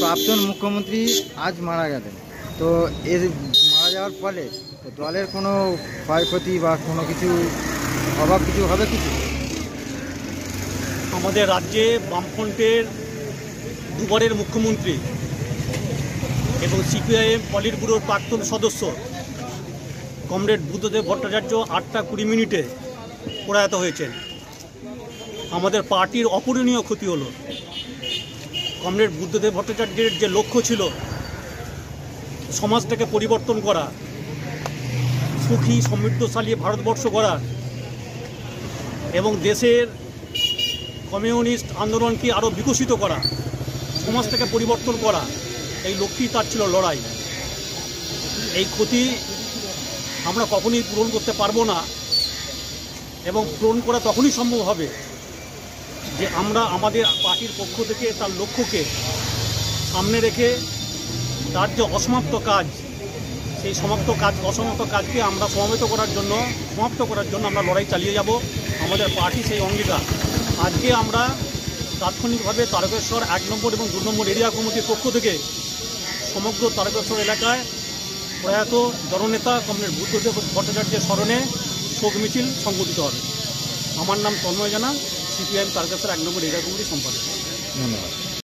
প্রাক্তন মুখ্যমন্ত্রী আজ মারা গেলেন, তো এর মারা যাওয়ার ফলে দলের কোনো ক্ষয়ক্ষতি বা কোনো কিছু অভাব কিছু হবে কিছু? আমাদের রাজ্যে বামফ্রন্টের দুবারের মুখ্যমন্ত্রী এবং সিপিআইএম পলিট ব্যুরোর প্রাক্তন সদস্য কমরেড বুদ্ধদেব ভট্টাচার্য 8টা 20 মিনিটে প্রয়াত হয়েছেন। আমাদের পার্টির অপূরণীয় ক্ষতি হলো। কমরেড বুদ্ধদেব ভট্টাচার্যের যে লক্ষ্য ছিল সমাজটাকে পরিবর্তন করা, সুখী সমৃদ্ধশালী ভারতবর্ষ গড়া এবং দেশের কমিউনিস্ট আন্দোলনকে আরও বিকশিত করা, সমাজটাকে পরিবর্তন করা, এই লক্ষ্যই তার ছিল লড়াই। এই ক্ষতি আমরা কখনোই পূরণ করতে পারবো না। এবং পূরণ করা তখনই সম্ভব হবে যে আমরা আমাদের পার্টির পক্ষ থেকে তার লক্ষ্যকে সামনে রেখে তার যে অসমাপ্ত কাজ, সেই অসমাপ্ত কাজকে আমরা সমাপ্ত করার জন্য আমরা লড়াই চালিয়ে যাব। আমাদের পার্টি সেই অঙ্গীকার। আজকে আমরা তাৎক্ষণিকভাবে তারকেশ্বর 1 নম্বর এবং 2 নম্বর এরিয়া কমিটির পক্ষ থেকে সমগ্র তারকেশ্বর এলাকায় প্রয়াত জননেতা কমরেড বুদ্ধদেব ভট্টাচার্যের স্মরণে শোক মিছিল সংগঠিত হবে। আমার নাম তন্ময় জানা, সিপিআইএম তারকেশ্বর 1 নম্বর এরিয়া কমিটির সম্পাদক। ধন্যবাদ।